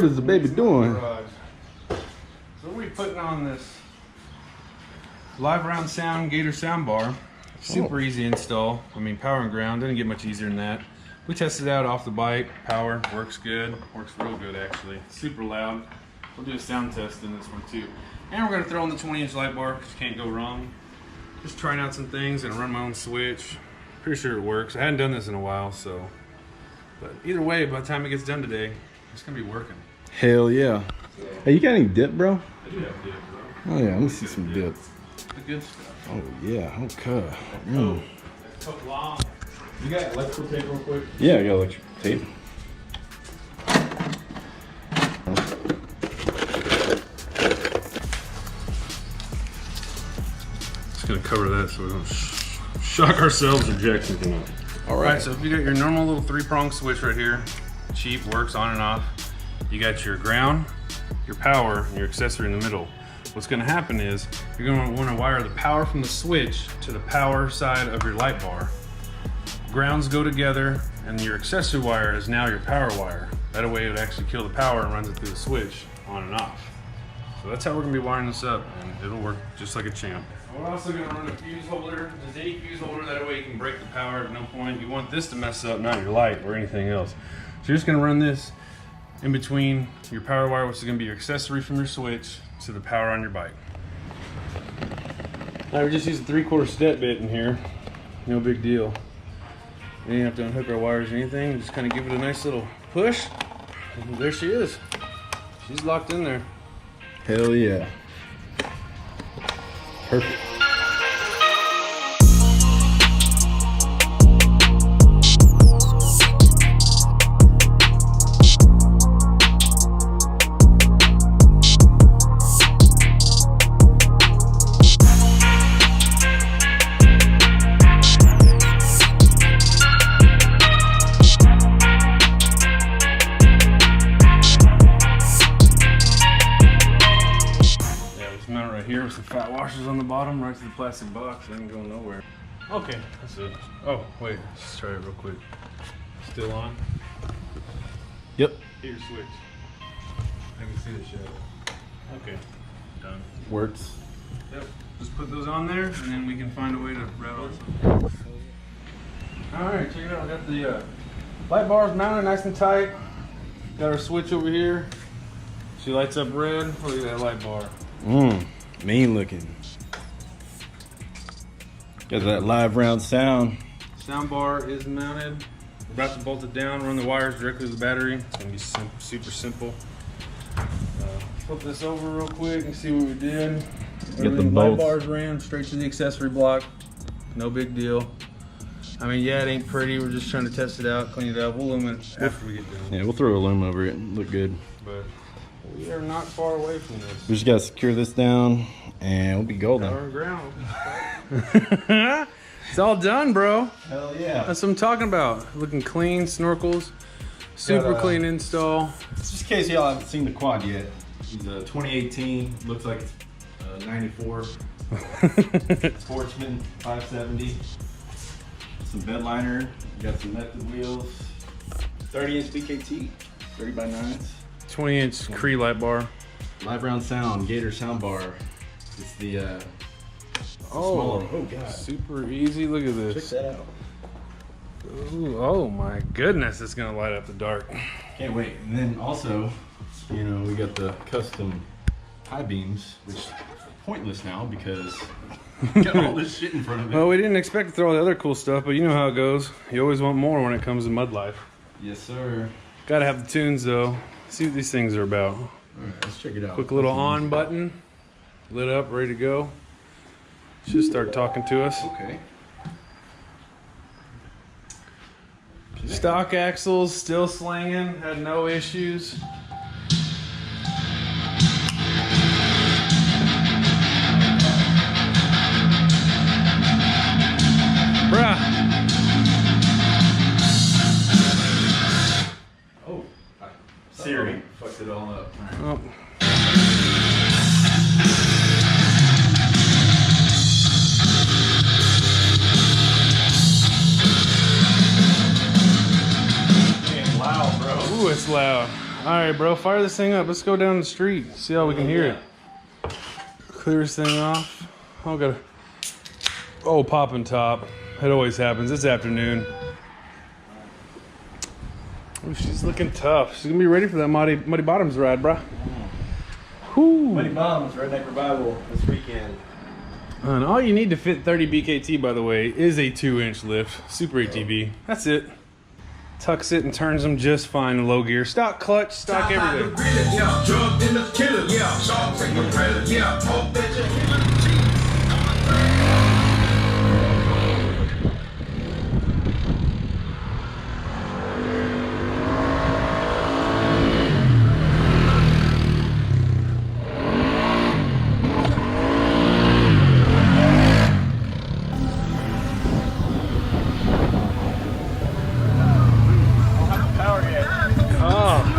what is the baby doing? So we're putting on this LiveRoundSound Gator Sound Bar. Super easy install. I mean, power and ground, doesn't get much easier than that. We tested it out off the bike. Power, works good. Works real good, actually. Super loud. We'll do a sound test in this one, too. And we're going to throw in the 20-inch light bar, because you can't go wrong. Just trying out some things and run my own switch. Pretty sure it works. I hadn't done this in a while, so. But either way, by the time it gets done today, it's going to be working. Hell yeah. Hey, you got any dip, bro? I do have dip, bro. Oh, yeah, let me see some dip. The good stuff. Oh, yeah, okay. That took long. You got electrical tape real quick? Yeah, I got electrical tape. Just gonna cover that so we don't shock ourselves or jack something up. All right, so if you got your normal little 3-prong switch right here, cheap, works on and off. You got your ground, your power, and your accessory in the middle. What's gonna happen is you're gonna wanna wire the power from the switch to the power side of your light bar. Grounds go together, and your accessory wire is now your power wire. That way it would actually kill the power and runs it through the switch on and off. So that's how we're gonna be wiring this up, and it'll work just like a champ. We're also gonna run a fuse holder, just any fuse holder, that way you can break the power at no point. You want this to mess up, not your light or anything else. So you're just gonna run this in between your power wire, which is gonna be your accessory from your switch, to the power on your bike. Now we just used a 3/4 step bit in here. No big deal. We didn't have to unhook our wires or anything. Just kind of give it a nice little push. And there she is. She's locked in there. Hell yeah. Perfect. Here with some fat washers on the bottom, right to the plastic box. It ain't going nowhere. Okay, that's it. Oh, wait, let's try it real quick. Still on? Yep. Hit your switch. I can see the shadow. Okay, done. Works. Yep, just put those on there, and then we can find a way to rattle it. All right, check it out. I got the light bars mounted nice and tight. Got our switch over here. She lights up red. Look at that light bar. Mean looking. Got that LiveRoundSound. Sound bar is mounted. We're about to bolt it down, run the wires directly to the battery. It's gonna be super simple. Flip this over real quick and see what we did. Get the light bolts. bars ran straight to the accessory block. No big deal. I mean, yeah, it ain't pretty. We're just trying to test it out, clean it up. We'll loom it after we get done. Yeah, we'll throw a loom over it. Look good. But we are not far away from this. We just gotta secure this down, and we'll be golden. Power and ground. It's all done, bro. Hell yeah. That's what I'm talking about. Looking clean, snorkels. Super clean install. Just in case y'all haven't seen the quad yet, it's a 2018. Looks like it's 94. Sportsman 570. Some bed liner. Got some method wheels. 30-inch BKT. 30x9s. 20-inch Cree light bar. LiveRoundSound Gator Sound Bar. It's the smaller. Oh god. Super easy. Look at this. Check that out. Ooh, oh my goodness, it's gonna light up the dark. Can't wait. And then also, you know, we got the custom high beams, which is pointless now because we got all this shit in front of it. Well, we didn't expect to throw all the other cool stuff, but you know how it goes. You always want more when it comes to mud life. Yes, sir. Gotta have the tunes though. See what these things are about. All right, let's check it out. Quick little on button, lit up, ready to go. Should start talking to us. Okay. Stock axles, still slinging, had no issues. Bruh. Oh, Siri fucked it all up. Oh. Loud, bro. Ooh, it's loud. All right, bro, fire this thing up. Let's go down the street. See how we can hear it. Clear this thing off. I'll go. Oh, popping top. It always happens. It's afternoon. Oh, she's looking tough. She's gonna be ready for that Muddy Bottoms ride, bro. Whoo. Muddy Bottoms, Redneck Revival this weekend. And all you need to fit 30 BKT, by the way, is a 2-inch lift. Super ATV. That's it. Tucks it and turns them just fine in low gear. Stock clutch, stock everything.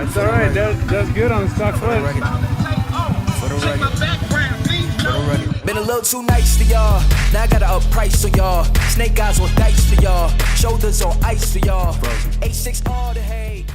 That's all right. That's good on the stock clutch. Been a little too nice to y'all. Now I gotta up price on y'all. Snake eyes on dice for y'all. Shoulders on ice for y'all. 8-6 all the hay.